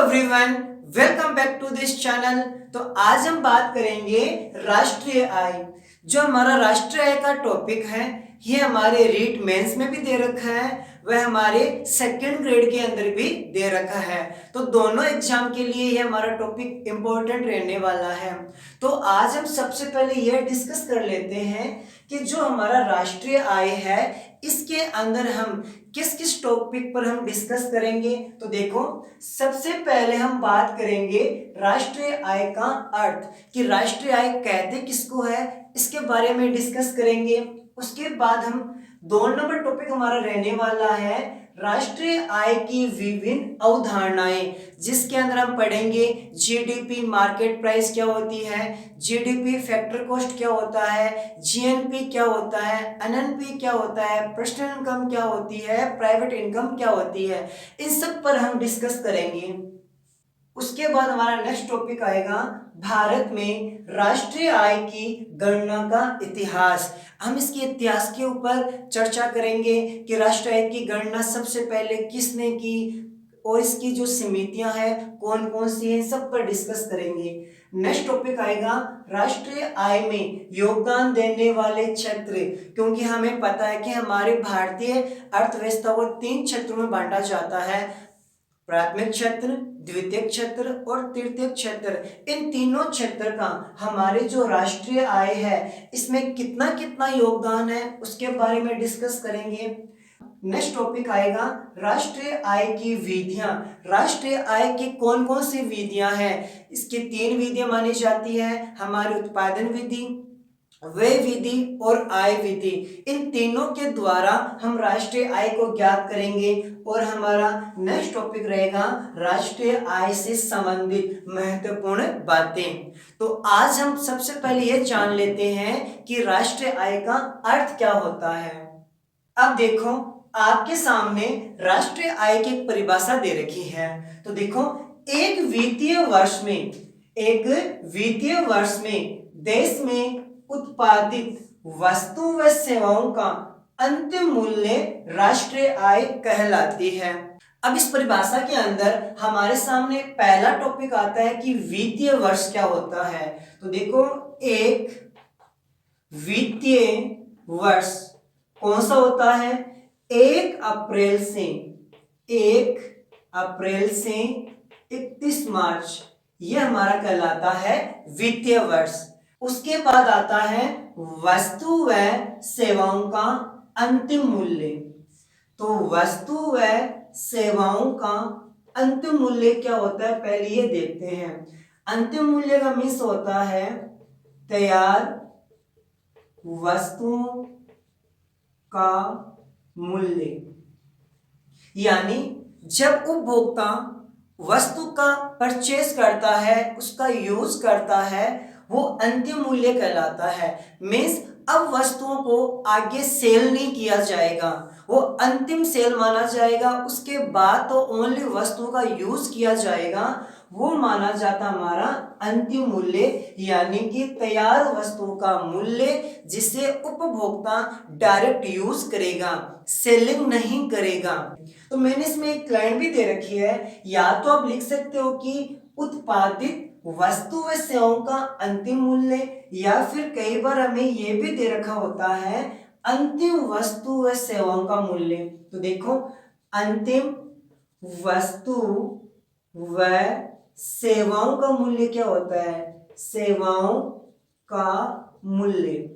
Everyone, welcome back to this channel. तो आज हम बात करेंगे राष्ट्रीय आय। जो हमारा राष्ट्रीय आय का टॉपिक है ये हमारे रीट मेंस में भी दे रखा है, वह हमारे सेकंड ग्रेड के अंदर भी दे रखा है। तो दोनों एग्जाम के लिए ये हमारा टॉपिक इंपॉर्टेंट रहने वाला है। तो आज हम सबसे पहले यह डिस्कस कर लेते हैं कि जो हमारा राष्ट्रीय आय है इसके अंदर हम किस किस टॉपिक पर हम डिस्कस करेंगे। तो देखो, सबसे पहले हम बात करेंगे राष्ट्रीय आय का अर्थ, कि राष्ट्रीय आय कहते किसको है, इसके बारे में डिस्कस करेंगे। उसके बाद हम 2 नंबर टॉपिक हमारा रहने वाला है राष्ट्रीय आय की विभिन्न अवधारणाएं, जिसके अंदर हम पढ़ेंगे जीडीपी मार्केट प्राइस क्या होती है, जीडीपी फैक्टर कॉस्ट क्या होता है, जीएनपी क्या होता है, एनएनपी क्या होता है, पर्सनल इनकम क्या होती है, प्राइवेट इनकम क्या होती है, इन सब पर हम डिस्कस करेंगे। उसके बाद हमारा नेक्स्ट टॉपिक आएगा भारत में राष्ट्रीय आय की गणना का इतिहास। हम इसके इतिहास के ऊपर चर्चा करेंगे कि राष्ट्रीय आय की गणना सबसे पहले किसने की और इसकी जो समितियां हैं कौन कौन सी हैं, सब पर डिस्कस करेंगे। नेक्स्ट टॉपिक आएगा राष्ट्रीय आय में योगदान देने वाले क्षेत्र, क्योंकि हमें पता है कि हमारे भारतीय अर्थव्यवस्था को 3 क्षेत्रों में बांटा जाता है, प्राथमिक क्षेत्र, द्वितीय क्षेत्र और तृतीय क्षेत्र। इन तीनों क्षेत्र का हमारे जो राष्ट्रीय आय है इसमें कितना कितना योगदान है उसके बारे में डिस्कस करेंगे। नेक्स्ट टॉपिक आएगा राष्ट्रीय आय की विधियां। राष्ट्रीय आय की कौन कौन सी विधियां हैं, इसकी 3 विधियां मानी जाती है, हमारी उत्पादन विधि, व्यय विधि और आय विधि। इन तीनों के द्वारा हम राष्ट्रीय आय को ज्ञात करेंगे। और हमारा नेक्स्ट टॉपिक रहेगा राष्ट्रीय आय से संबंधित महत्वपूर्ण बातें। तो आज हम सबसे पहले ये जान लेते हैं कि राष्ट्रीय आय का अर्थ क्या होता है। अब देखो, आपके सामने राष्ट्रीय आय की एक परिभाषा दे रखी है। तो देखो, एक वित्तीय वर्ष में देश में उत्पादित वस्तु व सेवाओं का अंतिम मूल्य राष्ट्रीय आय कहलाती है। अब इस परिभाषा के अंदर हमारे सामने पहला टॉपिक आता है कि वित्तीय वर्ष क्या होता है। तो देखो, एक वित्तीय वर्ष कौन सा होता है, 1 अप्रैल से 31 मार्च, यह हमारा कहलाता है वित्तीय वर्ष। उसके बाद आता है वस्तु व सेवाओं का अंतिम मूल्य। तो वस्तु व सेवाओं का अंतिम मूल्य क्या होता है, पहले ये देखते हैं। अंतिम मूल्य का मीन्स होता है तैयार वस्तुओं का मूल्य, यानी जब उपभोक्ता वस्तु का परचेज करता है, उसका यूज करता है, वो अंतिम मूल्य कहलाता है। मीन्स अब वस्तुओं को आगे सेल नहीं किया जाएगा, वो अंतिम सेल माना जाएगा। उसके बाद तो ओनली वस्तु का यूज किया जाएगा, वो माना जाता हमारा अंतिम मूल्य, यानी कि तैयार वस्तु का मूल्य जिसे उपभोक्ता डायरेक्ट यूज करेगा, सेलिंग नहीं करेगा। तो मैंने इसमें एक लाइन भी दे रखी है, या तो आप लिख सकते हो कि उत्पादित वस्तु व सेवाओं का अंतिम मूल्य, या फिर कई बार हमें यह भी दे रखा होता है अंतिम वस्तु व सेवाओं का मूल्य। तो देखो, अंतिम वस्तु व सेवाओं का मूल्य क्या होता है, सेवाओं का मूल्य।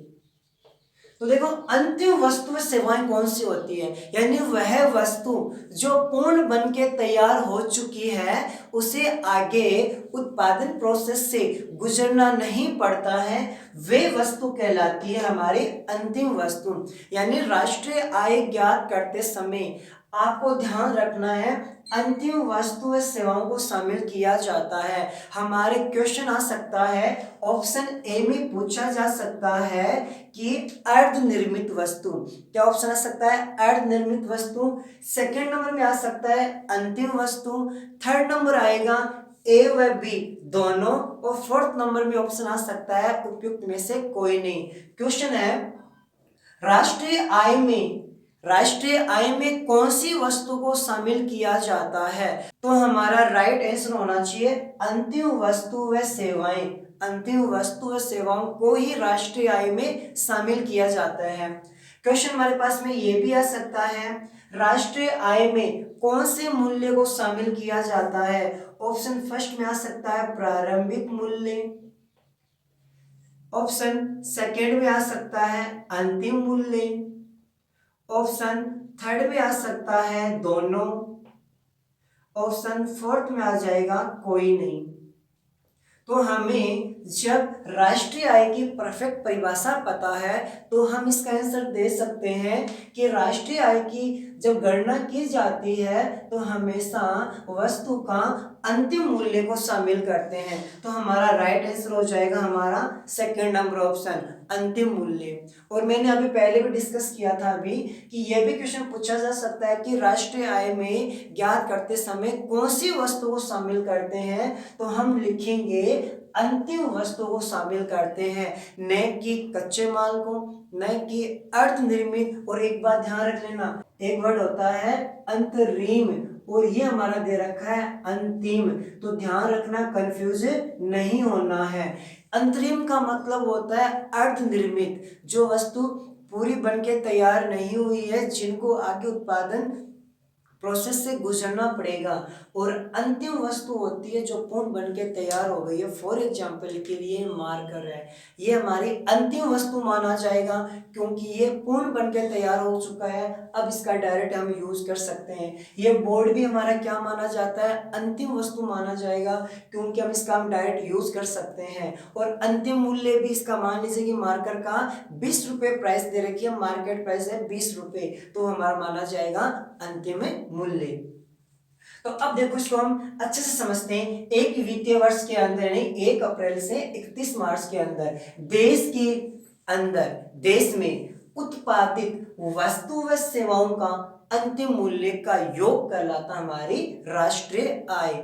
तो देखो, अंतिम वस्तु व सेवाएं कौन सी होती है, यानी वह वस्तु जो पूर्ण बन के तैयार हो चुकी है, उसे आगे उत्पादन प्रोसेस से गुजरना नहीं पड़ता है, वे वस्तु कहलाती है हमारी अंतिम वस्तु। यानी राष्ट्रीय आय ज्ञात करते समय आपको ध्यान रखना है अंतिम वस्तु व सेवाओं को शामिल किया जाता है। हमारे क्वेश्चन आ सकता है, ऑप्शन ए में पूछा जा सकता है कि अर्ध निर्मित वस्तु, क्या ऑप्शन आ सकता है, अर्ध निर्मित वस्तु। सेकंड नंबर में आ सकता है अंतिम वस्तु, थर्ड नंबर आएगा ए व बी दोनों, और फोर्थ नंबर में ऑप्शन आ सकता है उपयुक्त में से कोई नहीं। क्वेश्चन है, राष्ट्रीय आय में राष्ट्रीय आय में कौन सी वस्तु को शामिल किया जाता है? तो हमारा राइट आंसर होना चाहिए अंतिम वस्तु व सेवाएं। अंतिम वस्तु व सेवाओं को ही राष्ट्रीय आय में शामिल किया जाता है। क्वेश्चन हमारे पास में ये भी आ सकता है, राष्ट्रीय आय में कौन से मूल्य को शामिल किया जाता है? ऑप्शन फर्स्ट में आ सकता है प्रारंभिक मूल्य, ऑप्शन सेकंड में आ सकता है अंतिम मूल्य, ऑप्शन थर्ड में आ सकता है दोनों, ऑप्शन फोर्थ में आ जाएगा कोई नहीं। तो हमें जब राष्ट्रीय आय की परफेक्ट परिभाषा पता है तो हम इसका आंसर दे सकते हैं कि राष्ट्रीय आय की जब गणना की जाती है तो हमेशा वस्तु का अंतिम मूल्य को शामिल करते हैं। तो हमारा राइट आंसर हो जाएगा हमारा सेकंड नंबर ऑप्शन अंतिम मूल्य। और मैंने अभी पहले भी डिस्कस किया था अभी कि यह भी क्वेश्चन पूछा जा सकता है कि राष्ट्रीय आय में ज्ञात करते समय कौन सी वस्तु को शामिल करते हैं? तो हम लिखेंगे अंतिम वस्तु को शामिल करते हैं, न कि कच्चे माल को, न कि अर्ध निर्मित। और एक बात ध्यान रख लेना, एक वर्ड होता है अंतरिम और ये हमारा दे रखा है अंतिम, तो ध्यान रखना कंफ्यूज नहीं होना है। अंतरिम का मतलब होता है अर्ध निर्मित, जो वस्तु पूरी बनके तैयार नहीं हुई है, जिनको आगे उत्पादन प्रोसेस से गुजरना पड़ेगा। और अंतिम वस्तु होती है जो पूर्ण बनके तैयार हो गई है। फॉर एग्जाम्पल के लिए मार्कर है, ये हमारी अंतिम वस्तु माना जाएगा क्योंकि ये पूर्ण बनके तैयार हो चुका है, अब इसका डायरेक्ट हम यूज कर सकते हैं। ये बोर्ड भी हमारा क्या माना जाता है? अंतिम वस्तु माना जाएगा क्योंकि हम इसका डायरेक्ट यूज कर सकते हैं। और अंतिम मूल्य भी इसका मान लीजिए कि मार्कर का 20 रुपये प्राइस दे रखी है, मार्केट प्राइस है 20 रुपये, तो हमारा माना जाएगा अंतिम मूल्य। तो अब देखो इसको हम अच्छे से समझते हैं। एक वित्तीय वर्ष के अंदर यानी 1 अप्रैल से 31 मार्च के अंदर देश में उत्पादित वस्तु व सेवाओं का अंतिम मूल्य का योग कहलाता हमारी राष्ट्रीय आय।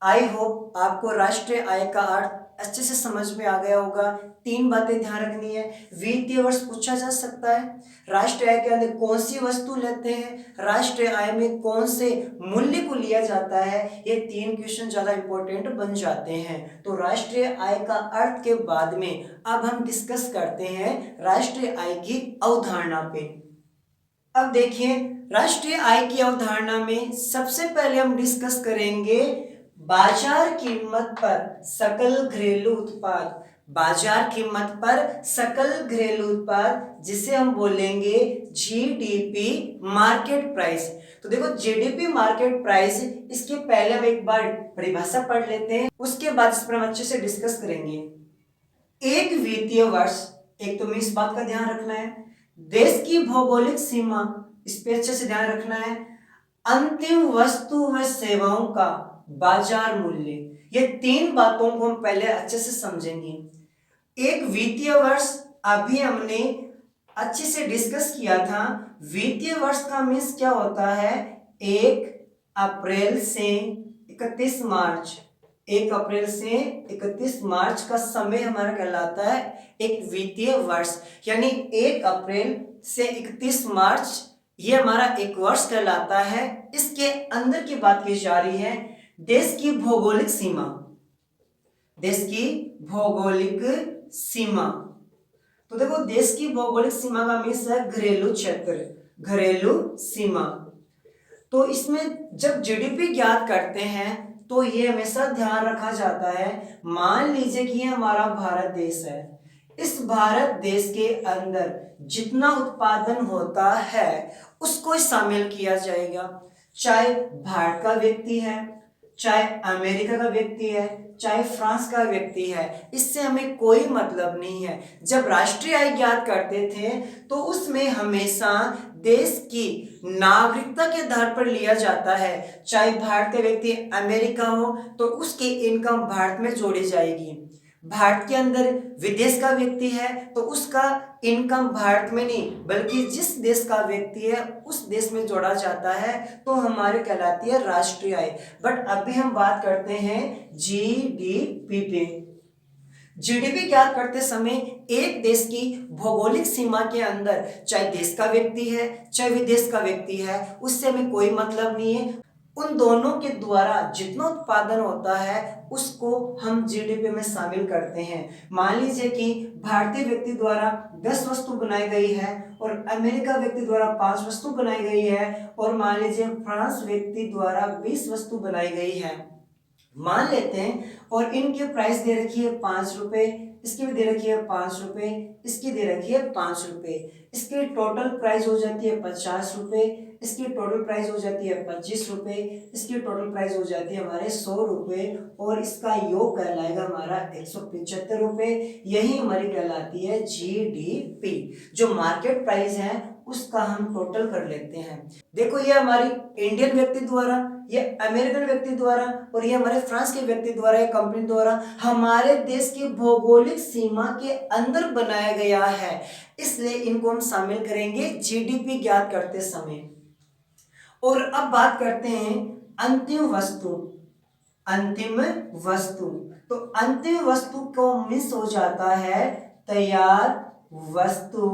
आई होप आपको राष्ट्रीय आय का अर्थ अच्छे से समझ में आ गया होगा। 3 बातें ध्यान रखनी है। वित्तीय वर्ष पूछा जा सकता है, राष्ट्रीय आय के अंदर कौन सी वस्तु लेते हैं, राष्ट्रीय आय में कौन से मूल्य को लिया जाता है, ये 3 क्वेश्चन ज्यादा इंपॉर्टेंट बन जाते हैं। तो राष्ट्रीय आय का अर्थ के बाद में अब हम डिस्कस करते हैं राष्ट्रीय आय की अवधारणा पे। अब देखिए राष्ट्रीय आय की अवधारणा में सबसे पहले हम डिस्कस करेंगे बाजार कीमत पर सकल घरेलू उत्पाद। बाजार कीमत पर सकल घरेलू उत्पाद जिसे हम बोलेंगे जीडीपी मार्केट प्राइस। तो देखो जीडीपी मार्केट प्राइस, इसके पहले हम एक बार परिभाषा पढ़ लेते हैं, उसके बाद इस पर हम अच्छे से डिस्कस करेंगे। एक वित्तीय वर्ष, एक तो हमें इस बात का ध्यान रखना है, देश की भौगोलिक सीमा, इस पे अच्छे से ध्यान रखना है, अंतिम वस्तु व सेवाओं का बाजार मूल्य, ये 3 बातों को हम पहले अच्छे से समझेंगे। एक वित्तीय वर्ष अभी हमने अच्छे से डिस्कस किया था। वित्तीय वर्ष का मीन्स क्या होता है? 1 अप्रैल से 31 मार्च, 1 अप्रैल से 31 मार्च का समय हमारा कहलाता है एक वित्तीय वर्ष। यानी 1 अप्रैल से 31 मार्च ये हमारा एक वर्ष कहलाता है। इसके अंदर की बात की जा रही है देश की भौगोलिक सीमा, देश की भौगोलिक सीमा। तो देखो देश की भौगोलिक सीमा का मीन्स है घरेलू क्षेत्र, घरेलू सीमा। तो इसमें जब जीडीपी ज्ञात करते हैं तो ये हमेशा ध्यान रखा जाता है, मान लीजिए कि ये हमारा भारत देश है, इस भारत देश के अंदर जितना उत्पादन होता है उसको शामिल किया जाएगा। चाहे भारत का व्यक्ति है, चाहे अमेरिका का व्यक्ति है, चाहे फ्रांस का व्यक्ति है, इससे हमें कोई मतलब नहीं है। जब राष्ट्रीय आय ज्ञात करते थे तो उसमें हमेशा देश की नागरिकता के आधार पर लिया जाता है। चाहे भारत का व्यक्ति अमेरिका हो तो उसकी इनकम भारत में जोड़ी जाएगी, भारत के अंदर विदेश का व्यक्ति है तो उसका इनकम भारत में नहीं बल्कि जिस देश का व्यक्ति है उस देश में जोड़ा जाता है, तो हमारे कहलाती है राष्ट्रीय आय। बट अभी हम बात करते हैं जीडीपी पे। जीडीपी ज्ञात करते समय एक देश की भौगोलिक सीमा के अंदर, चाहे देश का व्यक्ति है चाहे विदेश का व्यक्ति है, उससे हमें कोई मतलब नहीं है, उन दोनों के द्वारा जितना उत्पादन होता है उसको हम जीडीपी में शामिल करते हैं। मान लीजिए कि भारतीय व्यक्ति द्वारा 10 वस्तु बनाई गई है और अमेरिका व्यक्ति द्वारा 5 वस्तु बनाई गई है, और मान लीजिए फ्रांस व्यक्ति द्वारा 20 वस्तु बनाई गई है, मान लेते हैं। और इनके प्राइस दे रखी है 5 रुपए, इसकी भी दे रखी है 5 रुपए, इसकी दे रखी है 5 रुपए, इसकी टोटल प्राइस हो जाती है 50 रुपए, इसकी टोटल प्राइस हो जाती है 25 रुपए, इसकी टोटल प्राइस हो जाती है हमारे 100 रुपए, और इसका योग कहलाएगा हमारा 175 रुपए। यही हमारी कहलाती है जीडीपी। जो मार्केट प्राइस है उसका हम टोटल कर लेते हैं। देखो ये हमारी इंडियन व्यक्ति द्वारा, ये अमेरिकन व्यक्ति द्वारा, और ये हमारे फ्रांस के व्यक्ति द्वारा, ये कंपनी द्वारा हमारे देश की भौगोलिक सीमा के अंदर बनाया गया है, इसलिए इनको हम शामिल करेंगे जीडीपी ज्ञात करते समय। और अब बात करते हैं अंतिम वस्तु। अंतिम वस्तु, तो अंतिम वस्तु को मिस हो जाता है तैयार वस्तु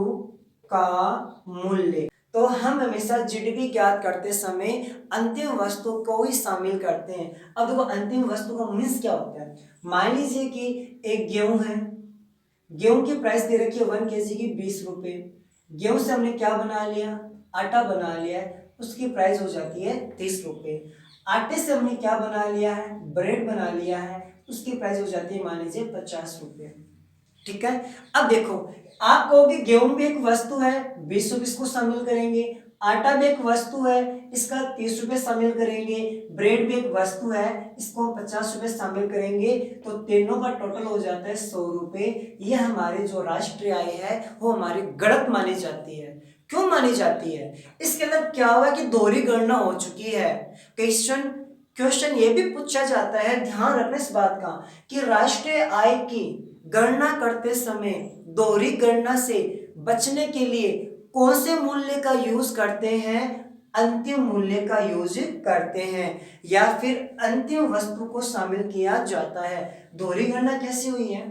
का मूल्य। तो हम हमेशा जीडीपी ज्ञात करते समय अंतिम वस्तु को ही शामिल करते हैं। अब देखो अंतिम वस्तु का मीन्स क्या होता है। मान लीजिए कि एक गेहूं है, गेहूं की प्राइस दे रखी है 1 kg की 20 रुपए। गेहूं से हमने क्या बना लिया, आटा बना लिया है, उसकी प्राइस हो जाती है 30 रुपए। आटे से हमने क्या बना लिया है, ब्रेड बना लिया है, उसकी प्राइस हो जाती है मान लीजिए 50 रुपए। ठीक है। अब देखो आप कहोगे गेहूं भी एक वस्तु है, 20 रुपए इसको शामिल करेंगे, आटा भी एक वस्तु है, इसका 30 रुपए शामिल करेंगे, ब्रेड भी एक वस्तु है, इसको 50 रुपए शामिल करेंगे, तो तीनों का टोटल हो जाता है 100 रुपए। यह हमारे जो राष्ट्रीय आय है वो हमारी गलत मानी जाती है। क्यों मानी जाती है? इसके अंदर क्या हुआ कि दोहरी गणना हो चुकी है। क्वेश्चन ये भी पूछा जाता है, ध्यान रखना इस बात का, कि राष्ट्रीय आय की गणना करते समय दोहरी गणना से बचने के लिए कौन से मूल्य का यूज करते हैं? अंतिम मूल्य का यूज करते हैं, या फिर अंतिम वस्तु को शामिल किया जाता है। दोहरी गणना कैसी हुई है?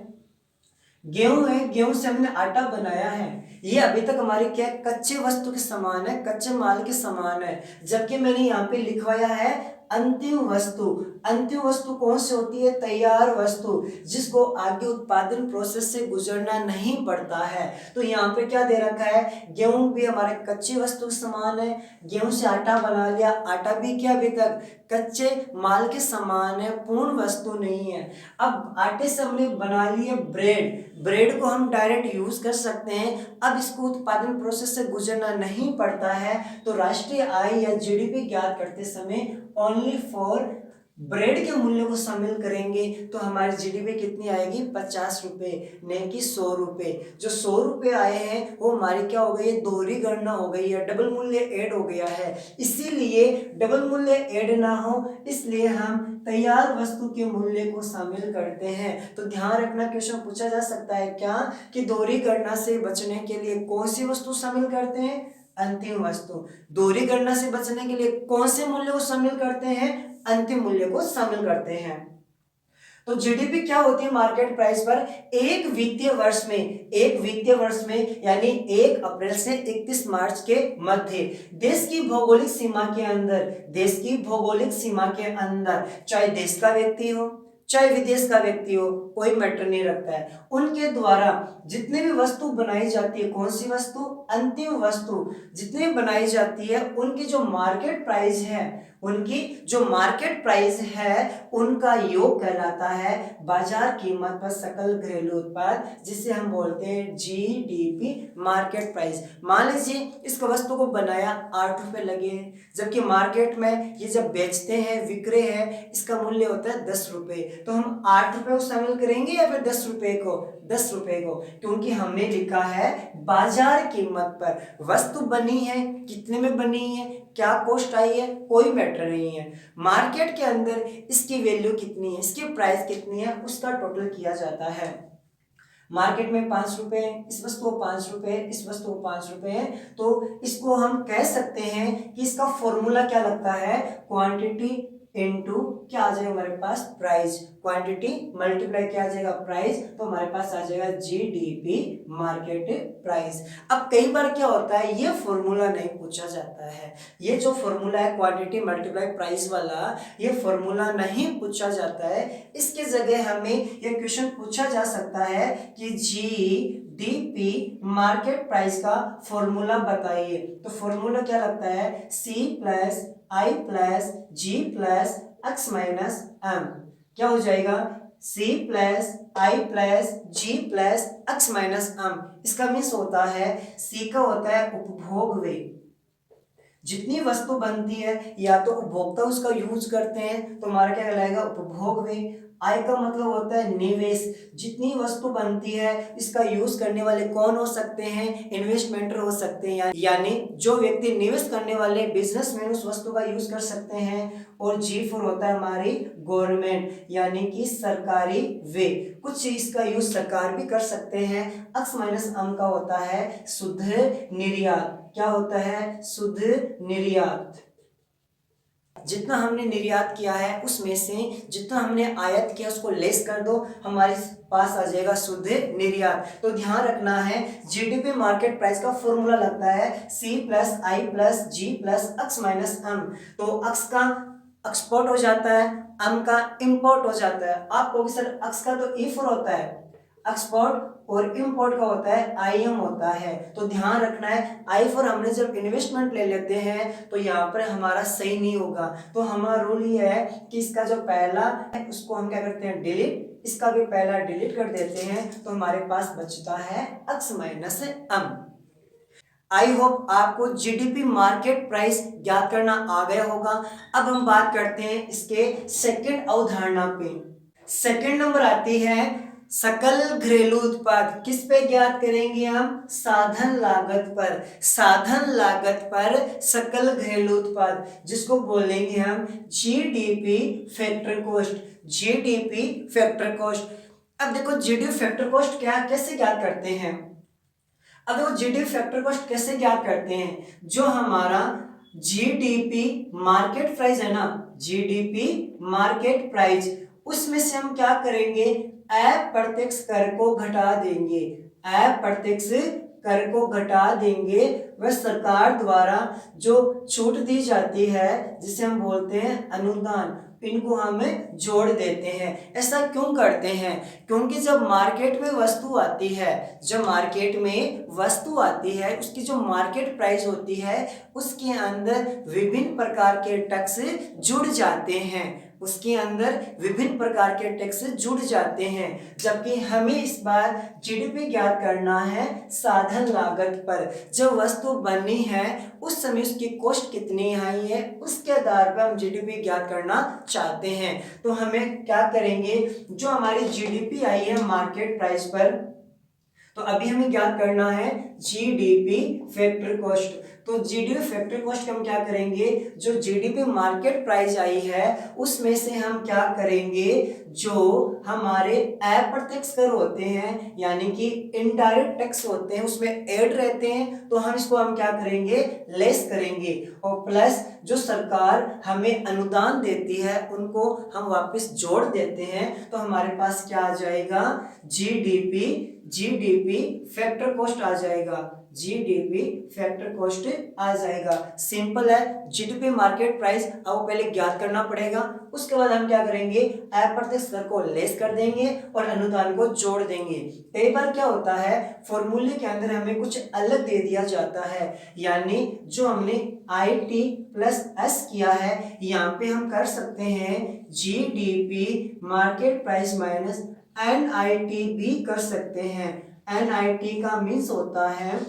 गेहूं है, गेहूं से हमने आटा बनाया है, ये अभी तक हमारी क्या है, कच्चे वस्तु के समान है, कच्चे माल के समान है। जबकि मैंने यहाँ पे लिखवाया है अंतिम वस्तु। अंतिम वस्तु कौन सी होती है? तैयार वस्तु, जिसको आगे उत्पादन प्रोसेस से गुजरना नहीं पड़ता है। तो यहाँ पे क्या दे रखा है, गेहूं भी हमारे कच्ची वस्तु के समान है, गेहूं से आटा बना लिया, आटा भी क्या अभी तक कच्चे माल के समान है, पूर्ण वस्तु नहीं है। अब आटे से हमने बना लिया ब्रेड, ब्रेड को हम डायरेक्ट यूज कर सकते हैं, अब इसको उत्पादन प्रोसेस से गुजरना नहीं पड़ता है। तो राष्ट्रीय आय या जीडीपी ज्ञात करते समय ओनली फॉर ब्रेड के मूल्य को शामिल करेंगे, तो हमारी जीडीपी कितनी आएगी? 50 रुपए, नहीं कि 100 रुपए। जो 100 रुपए आए हैं वो हमारी क्या हो गई है, दोहरी गणना हो गई है, डबल मूल्य ऐड हो गया है। इसीलिए डबल मूल्य ऐड ना हो इसलिए हम तैयार वस्तु के मूल्य को शामिल करते हैं। तो ध्यान रखना, क्वेश्चन पूछा जा सकता है क्या, कि दोहरी गणना से बचने के लिए कौन सी वस्तु शामिल करते हैं? अंतिम वस्तु। दोहरी गणना से बचने के लिए कौन से मूल्य को शामिल करते हैं? अंतिम मूल्य को शामिल करते हैं। तो जीडीपी क्या होती है मार्केट प्राइस पर? एक वित्तीय वर्ष में यानी 1 अप्रैल से 31 मार्च के मध्य देश की भौगोलिक सीमा के अंदर चाहे देश का व्यक्ति हो चाहे विदेश का व्यक्ति हो, कोई मैटर नहीं रखता है, उनके द्वारा जितने भी वस्तु बनाई जाती है, कौन सी वस्तु? अंतिम वस्तु जितनी बनाई जाती है, उनकी जो मार्केट प्राइस है उनका योग कहलाता है बाजार कीमत पर सकल घरेलू उत्पाद, जिसे हम बोलते हैं जीडीपी मार्केट प्राइस। मान लीजिए इस वस्तु को बनाया 8 रुपए लगे हैं, जबकि मार्केट में ये जब बेचते हैं, विक्रय है, इसका मूल्य होता है 10 रुपए। तो हम 8 रुपए को शामिल करेंगे या फिर 10 रुपए को? 10 रुपए को, क्योंकि हमने लिखा है बाजार कीमत पर। वस्तु बनी है, कितने में बनी है, क्या कॉस्ट आई है, कोई मैटर नहीं है। मार्केट के अंदर इसकी वैल्यू कितनी है, इसकी प्राइस कितनी है, उसका टोटल किया जाता है। मार्केट में 5 रुपए, इस वस्तु को 5 रुपए, इस वस्तु को 5 रुपए है, तो इसको हम कह सकते हैं कि इसका फॉर्मूला क्या लगता है? क्वांटिटी इनटू क्या आ जाएगा हमारे पास प्राइस, क्वांटिटी मल्टीप्लाई क्या आ जाएगा प्राइस, तो हमारे पास आ जाएगा जीडीपी मार्केट प्राइस। अब कई बार क्या होता है ये फॉर्मूला नहीं पूछा जाता है, ये जो फॉर्मूला है क्वांटिटी मल्टीप्लाई प्राइस वाला, ये फॉर्मूला नहीं पूछा जाता है। इसके जगह हमें ये क्वेश्चन पूछा जा सकता है कि जीडीपी मार्केट प्राइस का फॉर्मूला बताइए। तो फॉर्मूला क्या लगता है, सी प्लस आई प्लस जी प्लस एक्स माइनस एम। क्या हो जाएगा, सी प्लस आई प्लस जी प्लस एक्स माइनस एम। इसका मीन्स होता है सी का होता है उपभोग व्यय, जितनी वस्तु बनती है या तो उपभोक्ता उसका यूज करते हैं तो हमारा क्या कहलाएगा उपभोग व्यय। आय का मतलब होता है निवेश, जितनी वस्तु बनती है इसका यूज करने वाले कौन हो सकते हैं, इन्वेस्टमेंटर हो सकते हैं, यानी जो व्यक्ति निवेश करने वाले बिजनेसमैन उस वस्तु का यूज कर सकते हैं। और जी फोर होता है हमारी गवर्नमेंट, यानी कि सरकारी व्यय, कुछ इसका यूज सरकार भी कर सकते हैं। एक्स माइनस एम का होता है शुद्ध निर्यात। क्या होता है, शुद्ध निर्यात, जितना हमने निर्यात किया है उसमें से जितना हमने आयात किया उसको लेस कर दो, हमारे पास आ जाएगा शुद्ध निर्यात। तो ध्यान रखना है जीडीपी मार्केट प्राइस का फॉर्मूला लगता है सी प्लस आई प्लस जी प्लस एक्स माइनस एम। तो एक्स का एक्सपोर्ट हो जाता है, एम का इंपोर्ट हो जाता है। आप कहोगे सर एक्स का तो ई फोर होता है एक्सपोर्ट और इंपोर्ट का होता है आईएम होता है। तो ध्यान रखना है आई फोर हमने जब इन्वेस्टमेंट ले लेते हैं तो यहाँ पर हमारा सही नहीं होगा। तो हमारा रूल ये है कि इसका जो पहला है उसको हम क्या करते हैं डिलीट, इसका भी पहला डिलीट कर देते हैं तो हमारे पास बचता है X minus M. I hope आपको जीडीपी मार्केट प्राइस ज्ञात करना आ गया होगा। अब हम बात करते हैं इसके सेकंड अवधारणा पे। सेकंड नंबर आती है सकल घरेलू उत्पाद। किस पे ज्ञात करेंगे हम, साधन लागत पर। साधन लागत पर सकल घरेलू उत्पाद, जिसको बोलेंगे हम GDP factor cost. GDP factor cost. अब देखो जीडीपी फैक्टर कॉस्ट क्या कैसे ज्ञात करते हैं। अब देखो जीडीपी फैक्टर कॉस्ट कैसे ज्ञात करते हैं, जो हमारा जीडीपी मार्केट प्राइस है ना, जीडीपी मार्केट प्राइस, उसमें से हम क्या करेंगे अप्रत्यक्ष कर को घटा देंगे। अप्रत्यक्ष कर को घटा देंगे, वह सरकार द्वारा जो छूट दी जाती है जिसे हम बोलते हैं अनुदान, इनको हम जोड़ देते हैं। ऐसा क्यों करते हैं, क्योंकि जब मार्केट में वस्तु आती है, जब मार्केट में वस्तु आती है उसकी जो मार्केट प्राइस होती है उसके अंदर विभिन्न प्रकार के टैक्स जुड़ जाते हैं, उसके अंदर विभिन्न प्रकार के टैक्स जुड़ जाते हैं। जबकि हमें इस बार जीडीपी ज्ञात करना है साधन लागत पर। जब वस्तु बनी है उस समय उसकी कॉस्ट कितनी आई है उसके आधार पर हम जीडीपी ज्ञात करना चाहते हैं। तो हमें क्या करेंगे, जो हमारी जीडीपी आई है मार्केट प्राइस पर, तो अभी हमें ज्ञात करना है जीडीपी फैक्टर कॉस्ट। तो जीडीपी फैक्टर कॉस्ट हम क्या करेंगे, जो जीडीपी मार्केट प्राइस आई है उसमें से हम क्या करेंगे, जो हमारे अप्रत्यक्ष कर होते हैं यानी कि इनडायरेक्ट टैक्स होते हैं उसमें ऐड रहते हैं, तो हम इसको हम क्या करेंगे लेस करेंगे, और प्लस जो सरकार हमें अनुदान देती है उनको हम वापस जोड़ देते हैं। तो हमारे पास क्या आ जाएगा जीडीपी फैक्टर कॉस्ट आ जाएगा, जीडीपी फैक्टर कॉस्ट आ जाएगा। सिंपल है, जीडीपी मार्केट प्राइस अब पहले ज्ञात करना पड़ेगा, उसके बाद हम क्या करेंगे अप्रत्यक्ष कर को लेस कर देंगे और अनुदान को जोड़ देंगे। कई बार क्या होता है फॉर्मूले के अंदर हमें कुछ अलग दे दिया जाता है, यानी जो हमने आई टी प्लस एस किया है यहाँ पे हम कर सकते हैं GDP market price minus NIT भी कर सकते हैं। एनआईटी का मीन्स होता है,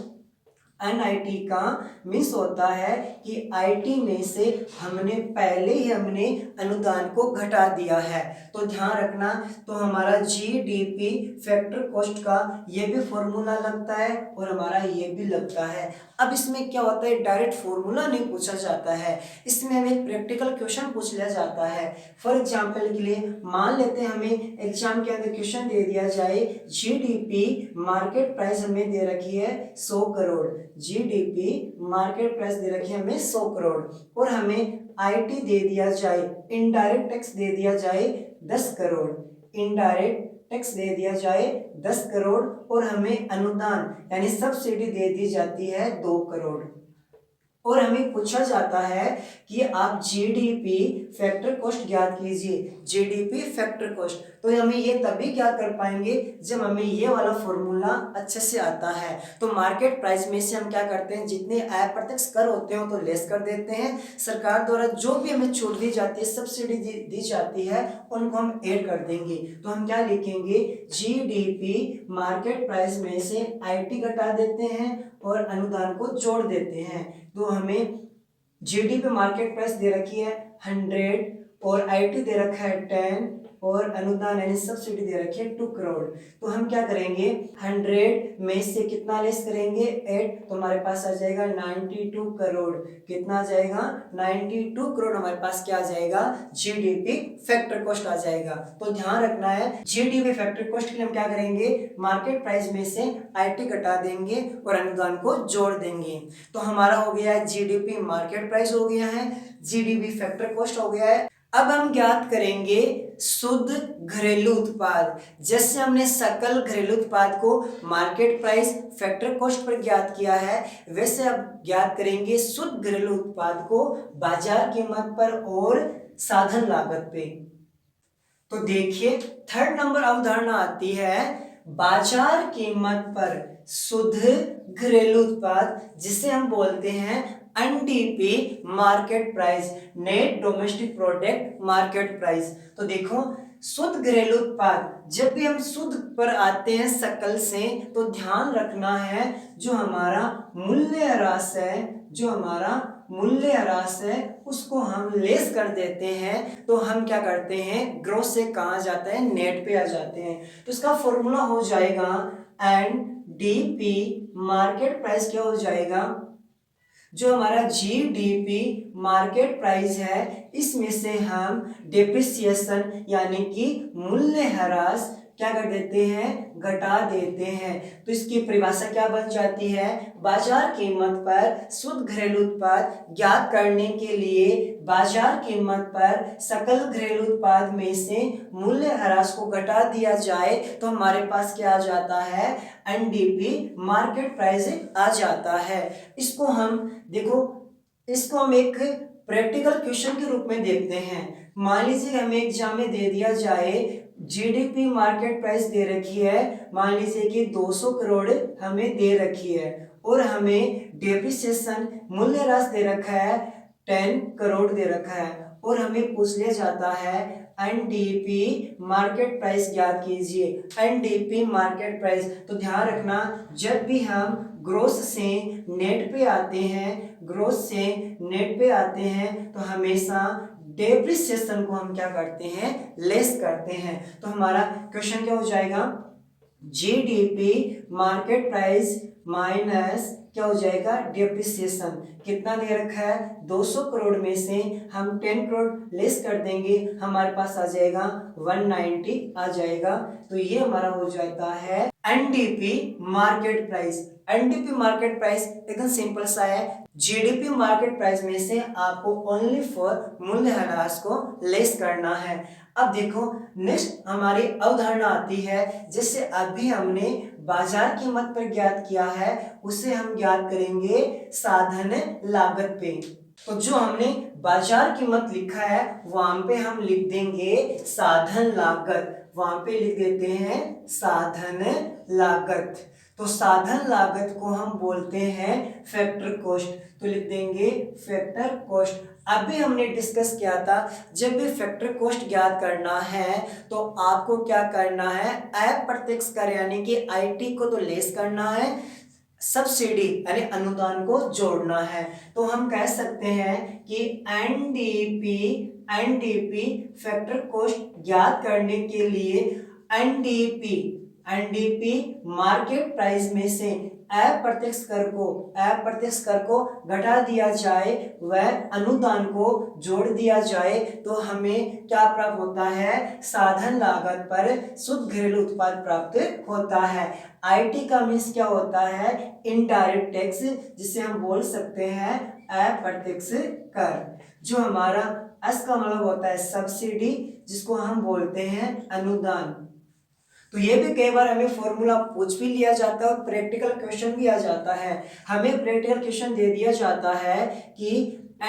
एनआईटी का मीन्स होता है कि आईटी में से हमने पहले ही हमने अनुदान को घटा दिया है। तो ध्यान रखना, तो हमारा जीडीपी फैक्टर कॉस्ट का ये भी फॉर्मूला लगता है और हमारा ये भी लगता है। अब इसमें क्या होता है डायरेक्ट फॉर्मूला नहीं पूछा जाता है, इसमें हमें प्रैक्टिकल क्वेश्चन पूछ लिया जाता है। फॉर एग्जाम्पल के लिए मान लेते हैं हमें एग्जाम के अंदर क्वेश्चन दे दिया जाए जीडीपी मार्केट प्राइस हमें दे रखी है 100 करोड़, जीडीपी मार्केट प्राइस दे रखी है हमें 100 करोड़ और हमें आईटी दे दिया जाए, इनडायरेक्ट टैक्स दे दिया जाए 10 करोड़, इनडायरेक्ट टैक्स दे दिया जाए 10 करोड़ और हमें अनुदान यानी सब्सिडी दे दी जाती है 2 करोड़ और हमें पूछा जाता है कि आप जीडीपी फैक्टर कॉस्ट ज्ञात कीजिए, जीडीपी फैक्टर कॉस्ट। तो हमें ये तभी ज्ञात कर पाएंगे जब हमें ये वाला फॉर्मूला अच्छे से आता है। तो मार्केट प्राइस में से हम क्या करते हैं, जितने अप्रत्यक्ष कर होते हैं तो लेस कर देते हैं, सरकार द्वारा जो भी हमें छूट दी जाती है, सब्सिडी दी जाती है, उनको हम ऐड कर देंगे। तो हम क्या लिखेंगे, जीडीपी मार्केट प्राइस में से आईटी घटा देते हैं और अनुदान को जोड़ देते हैं। तो हमें जीडीपी मार्केट प्राइस दे रखी है 100 और आईटी दे रखा है 10 और अनुदान यानी सब्सिडी दे रखी है 2 करोड़। तो हम क्या करेंगे, 100 में से कितना लेस करेंगे 8, तो हमारे पास आ जाएगा 92 करोड़। कितना आ जाएगा 92 करोड़ हमारे पास क्या आ जाएगा, जीडीपी फैक्टर कॉस्ट आ जाएगा। तो ध्यान रखना है, जीडीपी फैक्टर कॉस्ट के लिए हम क्या करेंगे, मार्केट प्राइस में से आईटी घटा देंगे और अनुदान को जोड़ देंगे। तो हमारा हो गया है जीडीपी मार्केट प्राइस हो गया है, जीडीपी फैक्टर कॉस्ट हो गया है। अब हम ज्ञात करेंगे शुद्ध घरेलू उत्पाद। जैसे हमने सकल घरेलू उत्पाद को market price factor cost per ज्ञात किया है, वैसे अब ज्ञात करेंगे शुद्ध घरेलू उत्पाद को बाजार कीमत पर और साधन लागत पे। तो देखिए थर्ड नंबर अवधारणा आती है बाजार कीमत पर शुद्ध घरेलू उत्पाद, जिसे हम बोलते हैं NDP market price, net domestic product market price. तो देखो शुद्ध घरेलू उत्पाद, जब भी हम शुद्ध पर आते हैं सकल से, तो ध्यान रखना है जो हमारा मूल्य ह्रास है, जो हमारा मूल्य ह्रास है उसको हम लेस कर देते हैं। तो हम क्या करते हैं, ग्रोस से कहाँ जाते हैं, नेट पे आ जाते हैं। तो इसका फॉर्मूला हो जाएगा एनडीपी मार्केट प्राइस क्या हो जाएगा, जो हमारा जीडीपी मार्केट प्राइस है इसमें से हम डेप्रिसिएशन यानी कि मूल्य ह्रास क्या कर देते हैं, घटा देते हैं। तो इसकी परिभाषा क्या बन जाती है, बाजार कीमत पर शुद्ध घरेलू उत्पाद ज्ञात करने के लिए बाजार कीमत पर सकल घरेलू उत्पाद में से मूल्य ह्रास को घटा दिया जाए तो हमारे पास क्या आ जाता है, एनडीपी मार्केट प्राइस आ जाता है। इसको हम देखो, इसको हम एक प्रैक्टिकल क्वेश्चन के रूप में देखते हैं। मान लीजिए हमें एग्जाम में दे दिया जाए जीडीपी मार्केट प्राइस दे रखी है, मान लीजिए कि 200 करोड़ हमें दे रखी है और हमें डेप्रिसिएशन मूल्य ह्रास दे रखा है 10 करोड़ दे रखा है और हमें पूछ लिया जाता है एनडीपी मार्केट प्राइस ज्ञात कीजिए, एनडीपी मार्केट प्राइस। तो ध्यान रखना जब भी हम ग्रोस से नेट पे आते हैं, ग्रोस से नेट पे आते हैं तो हमेशा डेप्रिसिएशन को हम क्या करते हैं, लेस करते हैं। तो हमारा क्वेश्चन क्या हो जाएगा, जीडीपी मार्केट प्राइस माइनस क्या हो जाएगा, डेप्रिसिएशन। कितना दे रखा है 200 करोड़ में से हम 10 करोड़ लेस कर देंगे, हमारे पास आ जाएगा 190 आ जाएगा। तो ये हमारा हो जाता है NDP market price. NDP market price एकदम सिंपल सा है, जीडीपी मार्केट प्राइस में से आपको ओनली फॉर मूल्य ह्रास को लेस करना है। अब देखो नेक्स्ट हमारी अवधारणा आती है, जैसे अभी हमने बाजार कीमत पर ज्ञात किया है उसे हम ज्ञात करेंगे साधन लागत पे। तो जो हमने बाजार कीमत लिखा है वहां पे हम लिख देंगे साधन लागत, वहां पे लिख देते हैं साधन लागत। तो साधन लागत को हम बोलते हैं फैक्टर कॉस्ट, तो लिख देंगे फैक्टर कॉस्ट। अभी हमने डिस्कस किया था जब भी फैक्टर कॉस्ट ज्ञात करना है तो आपको क्या करना है, अप्रत्यक्ष कर यानी कि आईटी को तो लेस करना है, सब्सिडी यानी अनुदान को जोड़ना है। तो हम कह सकते हैं कि एनडीपी फैक्टर कॉस्ट ज्ञात करने के लिए एनडीपी मार्केट प्राइस में से अप्रत्यक्ष कर को घटा दिया जाए व अनुदान को जोड़ दिया जाए तो हमें क्या प्राप्त होता है, साधन लागत पर शुद्ध घरेलू उत्पाद प्राप्त होता है। आईटी का मीन्स क्या होता है, इनडायरेक्ट टैक्स, जिसे हम बोल सकते हैं अप्रत्यक्ष कर। जो हमारा एस का मतलब होता है सब्सिडी, जिसको हम बोलते हैं अनुदान। तो ये भी कई बार हमें फॉर्मूला पूछ भी लिया जाता है और प्रैक्टिकल क्वेश्चन भी आ जाता है। हमें प्रैक्टिकल क्वेश्चन दे दिया जाता है कि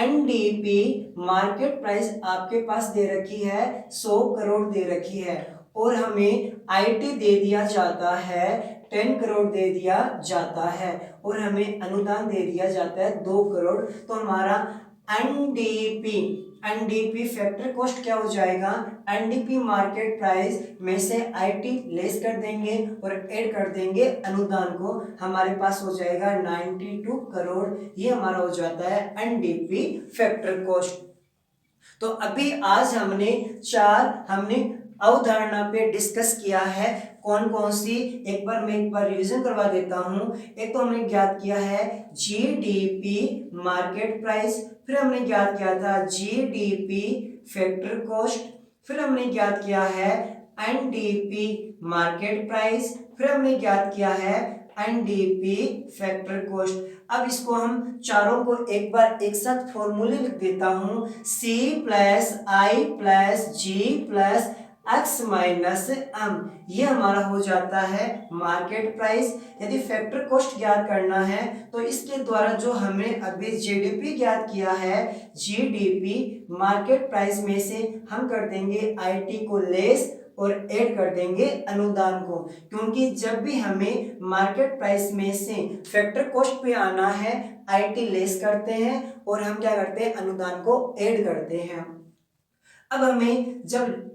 एनडीपी मार्केट प्राइस आपके पास दे रखी है 100 करोड़ दे रखी है और हमें आईटी दे दिया जाता है 10 करोड़ दे दिया जाता है और हमें अनुदान दे दिया जाता है 2 करोड़। तो हमारा एनडीपी फैक्टर कॉस्ट क्या हो जाएगा, एनडीपी मार्केट प्राइस में से आईटी लेस कर देंगे और ऐड कर देंगे अनुदान को, हमारे पास हो जाएगा 92 करोड़। ये हमारा हो जाता है एनडीपी फैक्टर कॉस्ट। तो अभी आज हमने अवधारणा पे डिस्कस किया है। कौन कौन सी, एक बार रिवीजन करवा देता हूं। एक तो हमने ज्ञात किया है जीडीपी मार्केट प्राइस, फिर हमने ज्ञात किया था जीडीपी फैक्टर कॉस्ट, फिर हमने ज्ञात किया है एनडीपी मार्केट प्राइस, फिर हमने ज्ञात किया है एनडीपी फैक्टर कॉस्ट। अब इसको हम चारों को एक बार एक साथ फॉर्मूले लिख देता हूं, C प्लस आई प्लस जी प्लस एक्स माइनस एम, ये हमारा हो जाता है मार्केट प्राइस। यदि फैक्टर कॉस्ट ज्ञात करना है तो इसके द्वारा जो हमें अभी जीडीपी ज्ञात किया है, जीडीपी मार्केट प्राइस में से हम कर देंगे आईटी को लेस और ऐड कर देंगे अनुदान को, क्योंकि जब भी हमें मार्केट प्राइस में से फैक्टर कॉस्ट पे आना है आईटी लेस करते हैं और हम क्या करते हैं, अनुदान को ऐड करते हैं। अब हमें जब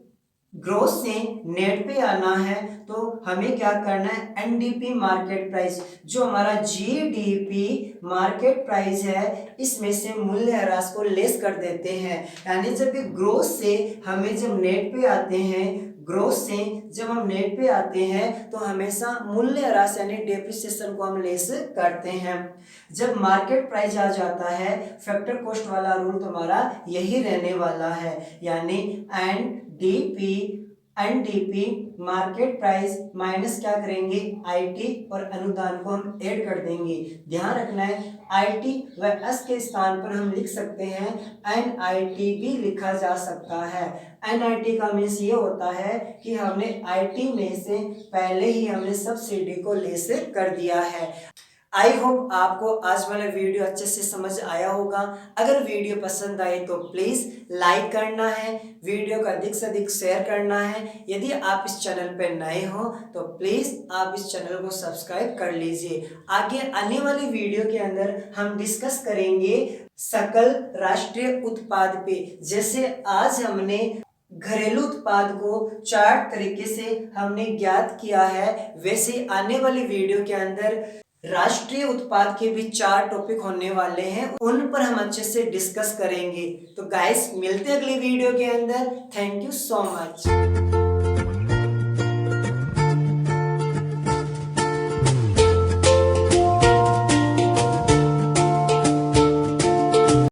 ग्रोस से नेट पे आना है तो हमें क्या करना है, एनडीपी मार्केट प्राइस, जो हमारा जीडीपी मार्केट प्राइस है, इसमें से मूल्यह्रास को लेस कर देते हैं। यानी जब भी ग्रोस से हमें जब नेट पे आते हैं, ग्रोस से जब हम नेट पे आते हैं तो हमेशा मूल्यह्रास यानी डेप्रिसिएशन को हम लेस करते हैं। जब मार्केट प्राइस आ जाता है, फैक्टर कॉस्ट वाला रूल तो हमारा यही रहने वाला है, यानी एनडीपी मार्केट प्राइस माइनस क्या करेंगे, आईटी और अनुदान को हम ऐड कर देंगे। ध्यान रखना है आईटी व एस के स्थान पर हम लिख सकते हैं एनआईटी भी लिखा जा सकता है। एनआईटी का मीन्स ये होता है कि हमने आईटी में से पहले ही हमने सब्सिडी को लेस कर दिया है। आई होप आपको आज वाला वीडियो अच्छे से समझ आया होगा। अगर वीडियो पसंद आए तो प्लीज़ लाइक करना है, वीडियो को अधिक से अधिक शेयर करना है। यदि आप इस चैनल पर नए हो तो प्लीज़ आप इस चैनल को सब्सक्राइब कर लीजिए। आगे आने वाली वीडियो के अंदर हम डिस्कस करेंगे सकल राष्ट्रीय उत्पाद पे। जैसे आज हमने घरेलू उत्पाद को 4 तरीके से हमने ज्ञात किया है, वैसे आने वाली वीडियो के अंदर राष्ट्रीय उत्पाद के भी 4 टॉपिक होने वाले हैं, उन पर हम अच्छे से डिस्कस करेंगे। तो गाइस मिलते हैं अगली वीडियो के अंदर। Thank you so much.